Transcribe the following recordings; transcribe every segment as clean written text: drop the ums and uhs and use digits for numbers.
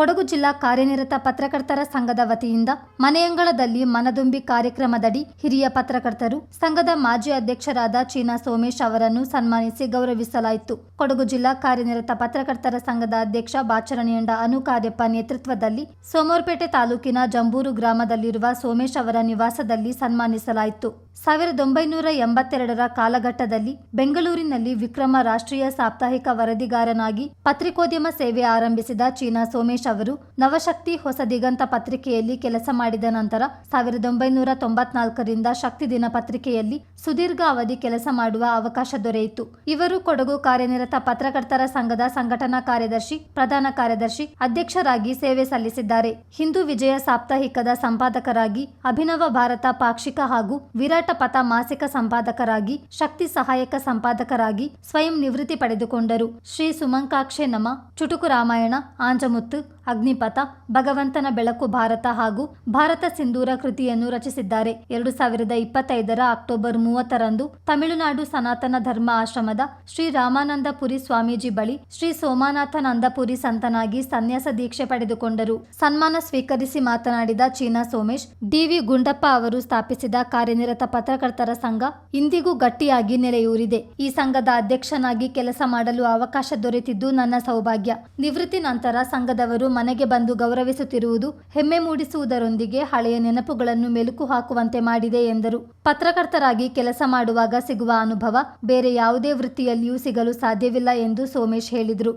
ಕೊಡಗು ಜಿಲ್ಲಾ ಕಾರ್ಯನಿರತ ಪತ್ರಕರ್ತರ ಸಂಘದ ವತಿಯಿಂದ ಮನೆಯಂಗಳದಲ್ಲಿ ಮನದುಂಬಿ ಕಾರ್ಯಕ್ರಮದಡಿ ಹಿರಿಯ ಪತ್ರಕರ್ತರು ಸಂಘದ ಮಾಜಿ ಅಧ್ಯಕ್ಷರಾದ ಚೀನಾ ಸೋಮೇಶ್ ಅವರನ್ನು ಸನ್ಮಾನಿಸಿ ಗೌರವಿಸಲಾಯಿತು. ಕೊಡಗು ಜಿಲ್ಲಾ ಕಾರ್ಯನಿರತ ಪತ್ರಕರ್ತರ ಸಂಘದ ಅಧ್ಯಕ್ಷ ಬಾಚರಣಿಯಂಡ ಅನುಕಾರ್ಯಪ್ಪ ನೇತೃತ್ವದಲ್ಲಿ ಸೋಮವಾರಪೇಟೆ ತಾಲೂಕಿನ ಜಂಬೂರು ಗ್ರಾಮದಲ್ಲಿರುವ ಸೋಮೇಶ್ ಅವರ ನಿವಾಸದಲ್ಲಿ ಸನ್ಮಾನಿಸಲಾಯಿತು. 1982ರ ಕಾಲಘಟ್ಟದಲ್ಲಿ ಬೆಂಗಳೂರಿನಲ್ಲಿ ವಿಕ್ರಮ ರಾಷ್ಟ್ರೀಯ ಸಾಪ್ತಾಹಿಕ ವರದಿಗಾರನಾಗಿ ಪತ್ರಿಕೋದ್ಯಮ ಸೇವೆ ಆರಂಭಿಸಿದ ಚೀನಾ ಸೋಮೇಶ್ ಅವರು ನವಶಕ್ತಿ ಹೊಸ ದಿಗಂತ ಪತ್ರಿಕೆಯಲ್ಲಿ ಕೆಲಸ ಮಾಡಿದ ನಂತರ 1994ರಿಂದ ಶಕ್ತಿ ದಿನ ಪತ್ರಿಕೆಯಲ್ಲಿ ಸುದೀರ್ಘ ಅವಧಿ ಕೆಲಸ ಮಾಡುವ ಅವಕಾಶ ದೊರೆಯಿತು. ಇವರು ಕೊಡಗು ಕಾರ್ಯನಿರತ ಪತ್ರಕರ್ತರ ಸಂಘದ ಸಂಘಟನಾ ಕಾರ್ಯದರ್ಶಿ, ಪ್ರಧಾನ ಕಾರ್ಯದರ್ಶಿ, ಅಧ್ಯಕ್ಷರಾಗಿ ಸೇವೆ ಸಲ್ಲಿಸಿದ್ದಾರೆ. ಹಿಂದೂ ವಿಜಯ ಸಾಪ್ತಾಹಿಕದ ಸಂಪಾದಕರಾಗಿ, ಅಭಿನವ ಭಾರತ ಪಾಕ್ಷಿಕ ಹಾಗೂ ವಿರಾಟ ಪಥ ಮಾಸಿಕ ಸಂಪಾದಕರಾಗಿ, ಶಕ್ತಿ ಸಹಾಯಕ ಸಂಪಾದಕರಾಗಿ ಸ್ವಯಂ ನಿವೃತ್ತಿ ಪಡೆದುಕೊಂಡರು. ಶ್ರೀ ಸುಮಂಕಾಕ್ಷೆ ನಮ, ಚುಟುಕು ರಾಮಾಯಣ, ಆಂಜಮುತ್ತು, ಅಗ್ನಿಪಥ, ಭಗವಂತನ ಬೆಳಕು ಭಾರತ ಹಾಗೂ ಭಾರತ ಸಿಂಧೂರ ಕೃತಿಯನ್ನು ರಚಿಸಿದ್ದಾರೆ. 2025ರ ಅಕ್ಟೋಬರ್ 30ರಂದು ತಮಿಳುನಾಡು ಸನಾತನ ಧರ್ಮ ಆಶ್ರಮದ ಶ್ರೀ ರಾಮಾನಂದಪುರಿ ಸ್ವಾಮೀಜಿ ಬಳಿ ಶ್ರೀ ಸೋಮನಾಥಾನಂದಪುರಿ ಸಂತನಾಗಿ ಸನ್ಯಾಸ ದೀಕ್ಷೆ ಪಡೆದುಕೊಂಡರು. ಸನ್ಮಾನ ಸ್ವೀಕರಿಸಿ ಮಾತನಾಡಿದ ಚೀನಾ ಸೋಮೇಶ್, ಡಿ.ವಿ. ಗುಂಡಪ್ಪ ಅವರು ಸ್ಥಾಪಿಸಿದ ಕಾರ್ಯನಿರತ ಪತ್ರಕರ್ತರ ಸಂಘ ಇಂದಿಗೂ ಗಟ್ಟಿಯಾಗಿ ನೆಲೆಯೂರಿದೆ. ಈ ಸಂಘದ ಅಧ್ಯಕ್ಷನಾಗಿ ಕೆಲಸ ಮಾಡಲು ಅವಕಾಶ ದೊರೆತಿದ್ದು ನನ್ನ ಸೌಭಾಗ್ಯ. ನಿವೃತ್ತಿ ನಂತರ ಸಂಘದವರು ಮನೆಗೆ ಬಂದು ಗೌರವಿಸುತ್ತಿರುವುದು ಹೆಮ್ಮೆ ಮೂಡಿಸುವುದರೊಂದಿಗೆ ಹಳೆಯ ನೆನಪುಗಳನ್ನು ಮೆಲುಕು ಹಾಕುವಂತೆ ಮಾಡಿದೆ ಎಂದರು. ಪತ್ರಕರ್ತರಾಗಿ ಕೆಲಸ ಮಾಡುವಾಗ ಸಿಗುವ ಅನುಭವ ಬೇರೆ ಯಾವುದೇ ವೃತ್ತಿಯಲ್ಲಿಯೂ ಸಿಗಲು ಸಾಧ್ಯವಿಲ್ಲ ಎಂದು ಸೋಮೇಶ್ ಹೇಳಿದರು.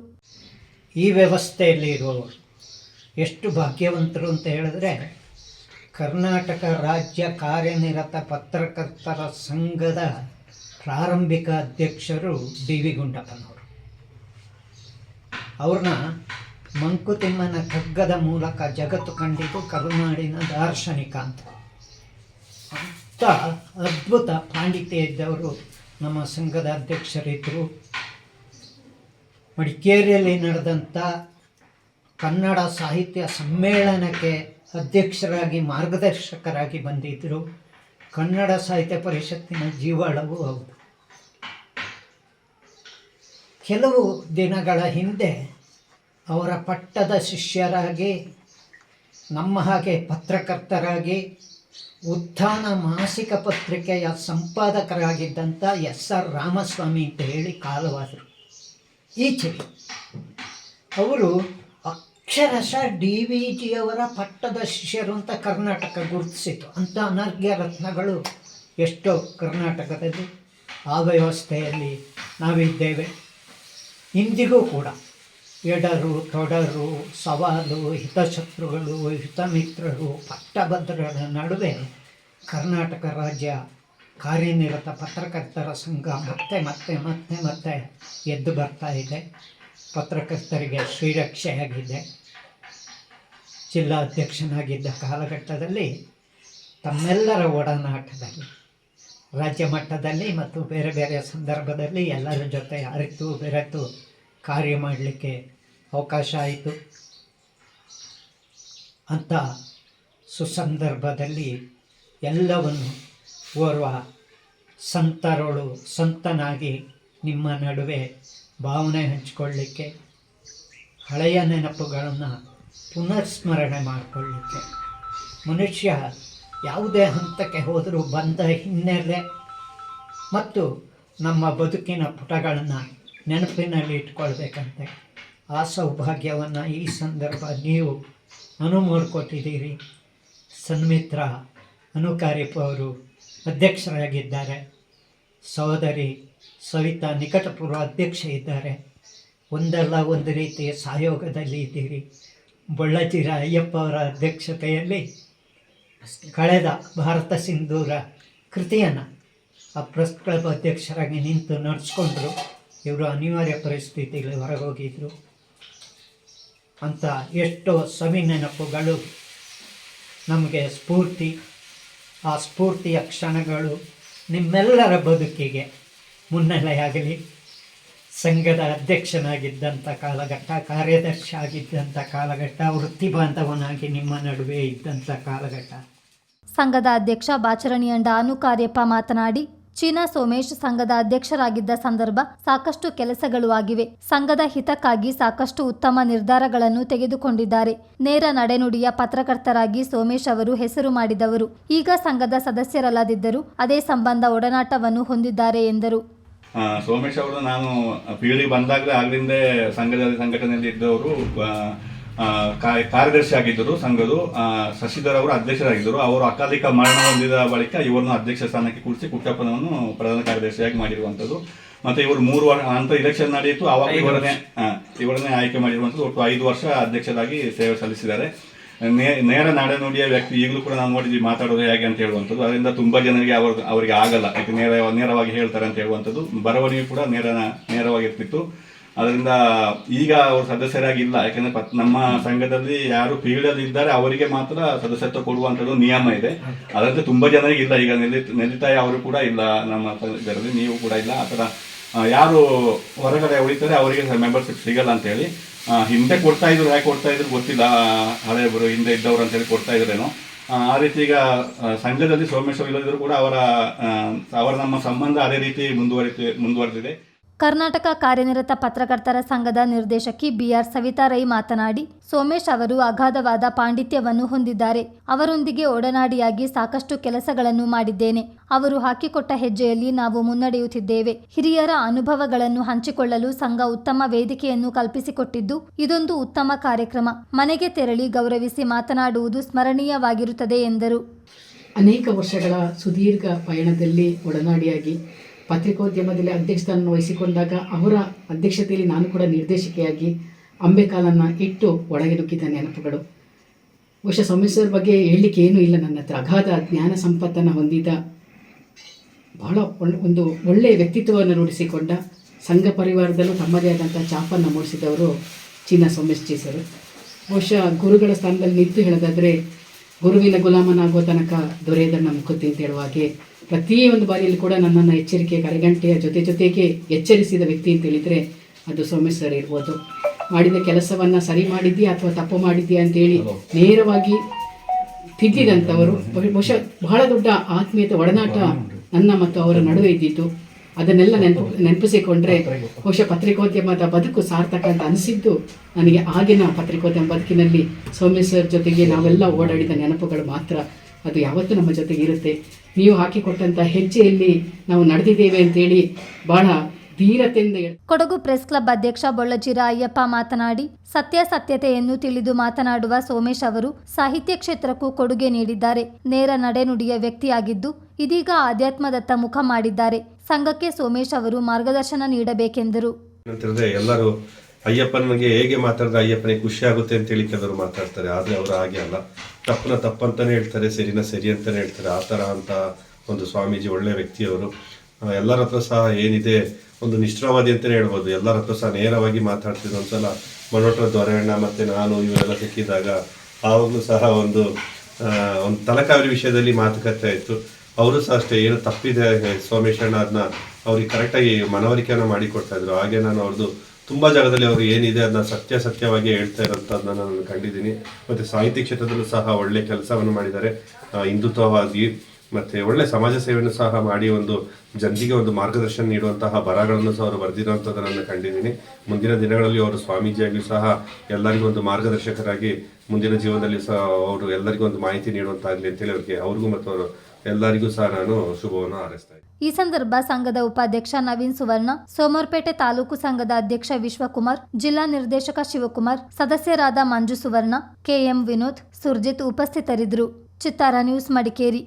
ಈ ವ್ಯವಸ್ಥೆಯಲ್ಲಿ ಇರುವವರು ಎಷ್ಟು ಭಾಗ್ಯವಂತರು ಅಂತ ಹೇಳಿದ್ರೆ, ಕರ್ನಾಟಕ ರಾಜ್ಯ ಕಾರ್ಯನಿರತ ಪತ್ರಕರ್ತರ ಸಂಘದ ಪ್ರಾರಂಭಿಕ ಅಧ್ಯಕ್ಷರು ಡಿ.ವಿ. ಗುಂಡಪ್ಪನವರು. ಅವ್ರನ್ನ ಮಂಕುತಿಮ್ಮನ ಕಗ್ಗದ ಮೂಲಕ ಜಗತ್ತು ಕಂಡಿದ್ದು ಕರುನಾಡಿನ ದಾರ್ಶನಿಕ ಅಂತ ಅದ್ಭುತ ಪಾಂಡಿತ್ಯ ಇದ್ದವರು ನಮ್ಮ ಸಂಘದ ಅಧ್ಯಕ್ಷರಿದ್ದರು. ಮಡಿಕೇರಿಯಲ್ಲಿ ನಡೆದಂಥ ಕನ್ನಡ ಸಾಹಿತ್ಯ ಸಮ್ಮೇಳನಕ್ಕೆ ಅಧ್ಯಕ್ಷರಾಗಿ ಮಾರ್ಗದರ್ಶಕರಾಗಿ ಬಂದಿದ್ದರು. ಕನ್ನಡ ಸಾಹಿತ್ಯ ಪರಿಷತ್ತಿನ ಜೀವಾಳವೂ ಹೌದು. ಕೆಲವು ದಿನಗಳ ಹಿಂದೆ ಅವರ ಪಟ್ಟದ ಶಿಷ್ಯರಾಗಿ, ನಮ್ಮ ಹಾಗೆ ಪತ್ರಕರ್ತರಾಗಿ, ಉತ್ಥಾನ ಮಾಸಿಕ ಪತ್ರಿಕೆಯ ಸಂಪಾದಕರಾಗಿದ್ದಂಥ ಎಸ್.ಆರ್. ರಾಮಸ್ವಾಮಿ ಅಂತ ಹೇಳಿ ಕಾಲವಾದರು. ಈಚೆಗೆ ಅವರು ಅಕ್ಷರಶಃ ಡಿ.ವಿ.ಜಿಯವರ ಪಟ್ಟದ ಶಿಷ್ಯರು ಅಂತ ಕರ್ನಾಟಕ ಗುರುತಿಸಿತು. ಅಂಥ ಅನರ್ಘ್ಯ ರತ್ನಗಳು ಎಷ್ಟೋ ಕರ್ನಾಟಕದಲ್ಲಿ ಆ ವ್ಯವಸ್ಥೆಯಲ್ಲಿ ನಾವಿದ್ದೇವೆ. ಇಂದಿಗೂ ಕೂಡ ಎಡರು, ತೊಡರು, ಸವಾಲು, ಹಿತಶತ್ರುಗಳು, ಹಿತಮಿತ್ರರು, ಪಟ್ಟಭದ್ರರ ನಡುವೆ ಕರ್ನಾಟಕ ರಾಜ್ಯ ಕಾರ್ಯನಿರತ ಪತ್ರಕರ್ತರ ಸಂಘ ಮತ್ತೆ ಮತ್ತೆ ಮತ್ತೆ ಮತ್ತೆ ಎದ್ದು ಬರ್ತಾ ಇದೆ. ಪತ್ರಕರ್ತರಿಗೆ ಶ್ರೀರಕ್ಷೆಯಾಗಿದೆ. ಜಿಲ್ಲಾಧ್ಯಕ್ಷನಾಗಿದ್ದ ಕಾಲಘಟ್ಟದಲ್ಲಿ ತಮ್ಮೆಲ್ಲರ ಒಡನಾಟದಲ್ಲಿ ರಾಜ್ಯ ಮಟ್ಟದಲ್ಲಿ ಮತ್ತು ಬೇರೆ ಬೇರೆ ಸಂದರ್ಭದಲ್ಲಿ ಎಲ್ಲರ ಜೊತೆ ಅರಿತು ಬೆರೆತು ಕಾರ್ಯ ಮಾಡಲಿಕ್ಕೆ ಅವಕಾಶ ಆಯಿತು. ಅಂಥ ಸುಸಂದರ್ಭದಲ್ಲಿ ಎಲ್ಲವನ್ನು ಓರ್ವ ಸಂತರೋಳು ಸಂತನಾಗಿ ನಿಮ್ಮ ನಡುವೆ ಭಾವನೆ ಹಂಚಿಕೊಳ್ಳಿಕ್ಕೆ, ಹಳೆಯ ನೆನಪುಗಳನ್ನು ಪುನರ್ಸ್ಮರಣೆ ಮಾಡಿಕೊಳ್ಳಿಕ್ಕೆ, ಮನುಷ್ಯ ಯಾವುದೇ ಹಂತಕ್ಕೆ ಹೋದರೂ ಬಂದ ಹಿನ್ನೆಲೆ ಮತ್ತು ನಮ್ಮ ಬದುಕಿನ ಪುಟಗಳನ್ನು ನೆನಪಿನಲ್ಲಿ ಇಟ್ಕೊಳ್ಬೇಕಂತೆ ಆ ಸೌಭಾಗ್ಯವನ್ನು ಈ ಸಂದರ್ಭ ನೀವು ಮಾಡಿಕೊಟ್ಟಿದ್ದೀರಿ. ಸನ್ಮಿತ್ರ ಅನುಕಾರ್ಯಪ್ಪ ಅವರು ಅಧ್ಯಕ್ಷರಾಗಿದ್ದಾರೆ. ಸಹೋದರಿ ಸವಿತಾ ನಿಕಟಪೂರ್ವ ಅಧ್ಯಕ್ಷ ಇದ್ದಾರೆ. ಒಂದಲ್ಲ ಒಂದು ರೀತಿಯ ಸಹಯೋಗದಲ್ಲಿ ಇದ್ದೀರಿ. ಬೊಳ್ಳಜಿರ ಅಯ್ಯಪ್ಪ ಅವರ ಅಧ್ಯಕ್ಷತೆಯಲ್ಲಿ ಕಳೆದ ಭಾರತ ಸಿಂಧೂರ ಕೃತಿಯನ್ನು ಆ ಪ್ರೆಸ್ ಕ್ಲಬ್ ಅಧ್ಯಕ್ಷರಾಗಿ ನಿಂತು ನಡೆಸ್ಕೊಂಡ್ರು. ಇವರು ಅನಿವಾರ್ಯ ಪರಿಸ್ಥಿತಿಯಲ್ಲಿ ಹೊರಗೋಗಿದ್ರು. ಅಂತ ಎಷ್ಟೋ ಸವಿ ನೆನಪುಗಳು ನಮಗೆ ಸ್ಫೂರ್ತಿ. ಆ ಸ್ಫೂರ್ತಿಯ ಕ್ಷಣಗಳು ನಿಮ್ಮೆಲ್ಲರ ಬದುಕಿಗೆ ಮುನ್ನೆಲೆಯಾಗಲಿ. ಸಂಘದ ಅಧ್ಯಕ್ಷನಾಗಿದ್ದಂಥ ಕಾಲಘಟ್ಟ, ಕಾರ್ಯದರ್ಶಿ ಆಗಿದ್ದಂಥ ಕಾಲಘಟ್ಟ, ವೃತ್ತಿ ಬಾಂಧವನಾಗಿ ನಿಮ್ಮ ನಡುವೆ ಇದ್ದಂಥ ಕಾಲಘಟ್ಟ. ಸಂಘದ ಅಧ್ಯಕ್ಷ ಬಾಚರಣಿಯಂಡ ಅನುಕಾರ್ಯಪ್ಪ ಮಾತನಾಡಿ, ಚೀನಾ ಸೋಮೇಶ್ ಸಂಘದ ಅಧ್ಯಕ್ಷರಾಗಿದ್ದ ಸಂದರ್ಭ ಸಾಕಷ್ಟು ಕೆಲಸಗಳು ಆಗಿವೆ. ಸಂಘದ ಹಿತಕ್ಕಾಗಿ ಸಾಕಷ್ಟು ಉತ್ತಮ ನಿರ್ಧಾರಗಳನ್ನು ತೆಗೆದುಕೊಂಡಿದ್ದಾರೆ. ನೇರ ನಡೆನುಡಿಯ ಪತ್ರಕರ್ತರಾಗಿ ಸೋಮೇಶ್ ಅವರು ಹೆಸರು ಮಾಡಿದವರು. ಈಗ ಸಂಘದ ಸದಸ್ಯರಲ್ಲದಿದ್ದರೂ ಅದೇ ಸಂಬಂಧ ಒಡನಾಟವನ್ನು ಹೊಂದಿದ್ದಾರೆ ಎಂದರು. ಸೋಮೇಶ್ ಅವರು ನಾನು ಪೀಳಿ ಬಂದಾಗಲೇ ಆಗ್ಲಿಂದೇ ಸಂಘಟನೆಯಲ್ಲಿ ಇದ್ದವರು. ಕಾರ್ಯದರ್ಶಿ ಆಗಿದ್ದರು ಸಂಘದ. ಶಶಿಧರ್ ಅವರು ಅಧ್ಯಕ್ಷರಾಗಿದ್ದರು. ಅವರು ಅಕಾಲಿಕ ಮರಣ ಹೊಂದಿದ ಬಳಿಕ ಇವರನ್ನು ಅಧ್ಯಕ್ಷ ಸ್ಥಾನಕ್ಕೆ ಕೂರಿಸಿ ಕುಟ್ಟಪ್ಪನವನ್ನು ಪ್ರಧಾನ ಕಾರ್ಯದರ್ಶಿಯಾಗಿ ಮಾಡಿರುವಂಥದ್ದು. ಮತ್ತು ಇವರು 3 ವರ್ಷ ಅಂತ ಇಲೆಕ್ಷನ್ ನಡೆಯಿತು, ಆವಾಗ ಇವರನ್ನೇ ಆಯ್ಕೆ ಮಾಡಿರುವಂಥದ್ದು. ಒಟ್ಟು 5 ವರ್ಷ ಅಧ್ಯಕ್ಷರಾಗಿ ಸೇವೆ ಸಲ್ಲಿಸಿದ್ದಾರೆ. ನೇರ ನಡೆನುಡಿಯ ವ್ಯಕ್ತಿ. ಈಗಲೂ ಕೂಡ ನಾವು ನೋಡಿದ್ವಿ ಮಾತಾಡೋದು ಹೇಗೆ ಅಂತ ಹೇಳುವಂಥದ್ದು. ಅದರಿಂದ ತುಂಬ ಜನರಿಗೆ ಅವರಿಗೆ ಆಗಲ್ಲ, ಯಾಕೆ ನೇರವಾಗಿ ಹೇಳ್ತಾರೆ ಅಂತ ಹೇಳುವಂಥದ್ದು. ಬರವಣಿಗೆ ಕೂಡ ನೇರವಾಗಿರ್ತಿತ್ತು. ಅದರಿಂದ ಈಗ ಅವರು ಸದಸ್ಯರಾಗಿಲ್ಲ. ಯಾಕೆಂದರೆ ನಮ್ಮ ಸಂಘದಲ್ಲಿ ಯಾರು ಫೀಲ್ಡಲ್ಲಿ ಇದ್ದಾರೆ ಅವರಿಗೆ ಮಾತ್ರ ಸದಸ್ಯತ್ವ ಕೊಡುವಂಥದ್ದು ನಿಯಮ ಇದೆ. ಅದರಂತೆ ತುಂಬ ಜನರಿಗೆ ಇಲ್ಲ. ಈಗ ನೆಲಿತಾಯಿ ಅವರು ಕೂಡ ಇಲ್ಲ ನಮ್ಮ ಸಂಘದಲ್ಲಿ, ನೀವು ಕೂಡ ಇಲ್ಲ. ಆ ಥರ ಯಾರು ಹೊರಗಡೆ ಉಳಿತಾರೆ ಅವರಿಗೆ ಮೆಂಬರ್ಶಿಪ್ ಸಿಗಲ್ಲ ಅಂತೇಳಿ ಹಿಂದೆ ಕೊಡ್ತಾ ಇದ್ರು. ಯಾಕೆ ಕೊಡ್ತಾ ಇದ್ರು ಗೊತ್ತಿಲ್ಲ, ಹಳೆಯವರು ಹಿಂದೆ ಇದ್ದವರು ಅಂತೇಳಿ ಕೊಡ್ತಾ ಇದ್ರೇನೋ. ಆ ರೀತಿ ಈಗ ಸಂಘದಲ್ಲಿ ಸೋಮೇಶ್ ಇಲ್ಲದಿದ್ರು ಕೂಡ ಅವರ ನಮ್ಮ ಸಂಬಂಧ ಅದೇ ರೀತಿ ಮುಂದುವರೆದಿದೆ. ಕರ್ನಾಟಕ ಕಾರ್ಯನಿರತ ಪತ್ರಕರ್ತರ ಸಂಘದ ನಿರ್ದೇಶಕಿ ಬಿಆರ್ ಸವಿತಾ ರೈ ಮಾತನಾಡಿ, ಸೋಮೇಶ್ ಅವರು ಅಗಾಧವಾದ ಪಾಂಡಿತ್ಯವನ್ನು ಹೊಂದಿದ್ದಾರೆ. ಅವರೊಂದಿಗೆ ಒಡನಾಡಿಯಾಗಿ ಸಾಕಷ್ಟು ಕೆಲಸಗಳನ್ನು ಮಾಡಿದ್ದೇನೆ. ಅವರು ಹಾಕಿಕೊಟ್ಟ ಹೆಜ್ಜೆಯಲ್ಲಿ ನಾವು ಮುನ್ನಡೆಯುತ್ತಿದ್ದೇವೆ. ಹಿರಿಯರ ಅನುಭವಗಳನ್ನು ಹಂಚಿಕೊಳ್ಳಲು ಸಂಘ ಉತ್ತಮ ವೇದಿಕೆಯನ್ನು ಕಲ್ಪಿಸಿಕೊಟ್ಟಿದ್ದು ಇದೊಂದು ಉತ್ತಮ ಕಾರ್ಯಕ್ರಮ. ಮನೆಗೆ ತೆರಳಿ ಗೌರವಿಸಿ ಮಾತನಾಡುವುದು ಸ್ಮರಣೀಯವಾಗಿರುತ್ತದೆ ಎಂದರು. ಅನೇಕ ವರ್ಷಗಳ ಸುದೀರ್ಘ ಪಯಣದಲ್ಲಿ ಒಡನಾಡಿಯಾಗಿ ಪತ್ರಿಕೋದ್ಯಮದಲ್ಲಿ ಅಧ್ಯಕ್ಷಸ್ಥಾನವನ್ನು ವಹಿಸಿಕೊಂಡಾಗ ಅವರ ಅಧ್ಯಕ್ಷತೆಯಲ್ಲಿ ನಾನು ಕೂಡ ನಿರ್ದೇಶಕಿಯಾಗಿ ಅಂಬೆಕಾಲನ್ನು ಇಟ್ಟು ಒಳಗೆ ನುಗ್ಗಿದ ನೆನಪುಗಳು. ಬಹುಶಃ ಸೋಮೇಶ್ ಅವ್ರ ಬಗ್ಗೆ ಹೇಳಲಿಕ್ಕೆ ಏನೂ ಇಲ್ಲ. ನನ್ನ ಹತ್ರ ಅಗಾಧ ಜ್ಞಾನ ಸಂಪತ್ತನ್ನು ಹೊಂದಿದ, ಬಹಳ ಒಂದು ಒಳ್ಳೆಯ ವ್ಯಕ್ತಿತ್ವವನ್ನು ರೂಢಿಸಿಕೊಂಡ, ಸಂಘ ಪರಿವಾರದಲ್ಲೂ ತಮ್ಮದೇ ಆದಂಥ ಛಾಪನ್ನು ಮೂಡಿಸಿದವರು ಚೀನಾ ಸೋಮೇಶ್ ಜಿ ಸರ್. ಬಹುಶಃ ಗುರುಗಳ ಸ್ಥಾನದಲ್ಲಿ ನಿಂತು ಹೇಳೋದಾದರೆ, ಗುರುವಿನ ಗುಲಾಮನಾಗುವ ತನಕ ದೊರೆಯದನ್ನ ಮುಖುತ್ತಿ ಅಂತ ಹೇಳುವ ಹಾಗೆ ಪ್ರತಿಯೊಂದು ಬಾರಿಯಲ್ಲಿ ಕೂಡ ನನ್ನನ್ನು ಎಚ್ಚರಿಕೆ ಕರೆಗಂಟೆಯ ಜೊತೆಗೆ ಎಚ್ಚರಿಸಿದ ವ್ಯಕ್ತಿ ಅಂತ ಹೇಳಿದರೆ ಅದು ಸೋಮೇಶ್ ಸರ್ ಇರ್ಬೋದು. ಮಾಡಿದ ಕೆಲಸವನ್ನು ಸರಿ ಮಾಡಿದ್ದೀಯಾ ಅಥವಾ ತಪ್ಪು ಮಾಡಿದ್ದೀಯಾ ಅಂತೇಳಿ ನೇರವಾಗಿ ತಿದ್ದಿದಂಥವರು. ಬಹುಶಃ ಬಹಳ ದೊಡ್ಡ ಆತ್ಮೀಯತೆ ಒಡನಾಟ ನನ್ನ ಮತ್ತು ಅವರ ನಡುವೆ ಇದ್ದಿದ್ದು. ಅದನ್ನೆಲ್ಲ ನೆನಪಿಸಿಕೊಂಡ್ರೆ ಬಹುಶಃ ಪತ್ರಿಕೋದ್ಯಮದ ಬದುಕು ಸಾರ್ಥಕ ಅಂತ ಅನಿಸಿದ್ದು ನನಗೆ. ಆಗಿನ ಪತ್ರಿಕೋದ್ಯಮ ಬದುಕಿನಲ್ಲಿ ಸೋಮೇಶ್ ಸರ್ ಜೊತೆಗೆ ನಾವೆಲ್ಲ ಓಡಾಡಿದ ನೆನಪುಗಳು ಮಾತ್ರ. ಅದು ಯಾವತ್ತೂ ನಮ್ಮ ಜೊತೆಗೆ ಇರುತ್ತೆ. ನೀವು ಹಾಕಿಕೊಟ್ಟಂಥ ಹೆಜ್ಜೆಯಲ್ಲಿ ನಾವು ನಡೆದಿದ್ದೇವೆ ಅಂತೇಳಿ ಬಹಳ ಧೀರತೆಯಿಂದ. ಕೊಡಗು ಪ್ರೆಸ್ ಕ್ಲಬ್ ಅಧ್ಯಕ್ಷ ಬೊಳ್ಳಜಿರ ಅಯ್ಯಪ್ಪ ಮಾತನಾಡಿ, ಸತ್ಯತೆಯನ್ನು ತಿಳಿದು ಮಾತನಾಡುವ ಸೋಮೇಶ್ ಅವರು ಸಾಹಿತ್ಯ ಕ್ಷೇತ್ರಕ್ಕೂ ಕೊಡುಗೆ ನೀಡಿದ್ದಾರೆ. ನೇರ ನಡೆನುಡಿಯ ವ್ಯಕ್ತಿಯಾಗಿದ್ದು ಇದೀಗ ಆಧ್ಯಾತ್ಮದತ್ತ ಮುಖ ಮಾಡಿದ್ದಾರೆ. ಸಂಘಕ್ಕೆ ಸೋಮೇಶ್ ಅವರು ಮಾರ್ಗದರ್ಶನ ನೀಡಬೇಕೆಂದರು. ಎಲ್ಲರೂ ಅಯ್ಯಪ್ಪನಿಗೆ ಹೇಗೆ ಮಾತಾಡಿದ್ರೆ ಅಯ್ಯಪ್ಪನಿಗೆ ಖುಷಿ ಆಗುತ್ತೆ ಅಂತೇಳಿ ಕೆಲವರು ಮಾತಾಡ್ತಾರೆ. ಆದರೆ ಅವರು ಹಾಗೆ ಅಲ್ಲ, ತಪ್ಪನ ತಪ್ಪಂತಾನೆ ಹೇಳ್ತಾರೆ, ಸರಿನ ಸರಿ ಅಂತಾನೆ ಹೇಳ್ತಾರೆ. ಆ ಥರ ಅಂತ ಒಂದು ಸ್ವಾಮೀಜಿ ಒಳ್ಳೆ ವ್ಯಕ್ತಿಯವರು. ಎಲ್ಲರ ಹತ್ರ ಸಹ ಏನಿದೆ ಒಂದು ನಿಷ್ಠಾವಾದಿ ಅಂತಲೇ ಹೇಳ್ಬೋದು. ಎಲ್ಲರ ಹತ್ರ ಸಹ ನೇರವಾಗಿ ಮಾತಾಡ್ತಿದ್ರು. ಒಂದ್ಸಲ ಮನೋಟ್ರ ದೊರೆಯಣ್ಣ ಮತ್ತು ನಾನು ಇವರೆಲ್ಲ ಸಿಕ್ಕಿದಾಗ ಆವಾಗಲೂ ಸಹ ಒಂದು ತಲಕಾವೇರಿ ವಿಷಯದಲ್ಲಿ ಮಾತುಕತೆ ಆಯಿತು. ಅವರು ಸಹ ಅಷ್ಟೇ, ಏನು ತಪ್ಪಿದೆ ಸೋಮೇಶಣ್ಣ ಅದನ್ನ ಅವ್ರಿಗೆ ಕರೆಕ್ಟಾಗಿ ಮನವರಿಕೆಯನ್ನು ಮಾಡಿಕೊಡ್ತಾ ಇದ್ರು. ಹಾಗೆ ನಾನು ಅವ್ರದ್ದು ತುಂಬ ಜಾಗದಲ್ಲಿ ಅವರು ಏನಿದೆ ಅದನ್ನ ಸತ್ಯವಾಗಿ ಹೇಳ್ತಾ ಇರೋಂಥದ್ದನ್ನ ನಾನು ಕಂಡಿದ್ದೀನಿ. ಮತ್ತು ಸಾಹಿತ್ಯ ಕ್ಷೇತ್ರದಲ್ಲೂ ಸಹ ಒಳ್ಳೆ ಕೆಲಸವನ್ನು ಮಾಡಿದ್ದಾರೆ. ಹಿಂದುತ್ವವಾದಿ ಮತ್ತು ಒಳ್ಳೆ ಸಮಾಜ ಸೇವೆಯನ್ನು ಸಹ ಮಾಡಿ ಒಂದು ಜನರಿಗೆ ಒಂದು ಮಾರ್ಗದರ್ಶನ ನೀಡುವಂತಹ ಬರಹಗಳನ್ನು ಸಹ ಅವರು ಬರೆದಿರುವಂಥದ್ದನ್ನು ಕಂಡಿದ್ದೀನಿ. ಮುಂದಿನ ದಿನಗಳಲ್ಲಿ ಅವರು ಸ್ವಾಮೀಜಿಯಾಗಿಯೂ ಸಹ ಎಲ್ಲರಿಗೂ ಒಂದು ಮಾರ್ಗದರ್ಶಕರಾಗಿ ಮುಂದಿನ ಜೀವನದಲ್ಲಿ ಸಹ ಅವರು ಎಲ್ಲರಿಗೂ ಒಂದು ಮಾಹಿತಿ ನೀಡುವಂತಾಗಲಿ ಅಂತೇಳಿ ಅವ್ರಿಗೂ ಮತ್ತು ಅವರು ಎಲ್ಲರಿಗೂ ಸಹ ನಾನು ಶುಭವನ್ನು ಹಾರೈಸ್ತಾ ಇದ್ದೀನಿ. ಈ ಸಂದರ್ಭ ಸಂಘದ ಉಪಾಧ್ಯಕ್ಷ ನವೀನ್ ಸುವರ್ಣ, ಸೋಮವಾರಪೇಟೆ ತಾಲೂಕು ಸಂಘದ ಅಧ್ಯಕ್ಷ ವಿಶ್ವಕುಮಾರ್, ಜಿಲ್ಲಾ ನಿರ್ದೇಶಕ ಶಿವಕುಮಾರ್, ಸದಸ್ಯರಾದ ಮಂಜು ಸುವರ್ಣ, ಕೆಎಂ ವಿನೋದ್, ಸುರ್ಜಿತ್ ಉಪಸ್ಥಿತರಿದ್ದರು. ಚಿತ್ತಾರ ನ್ಯೂಸ್, ಮಡಿಕೇರಿ.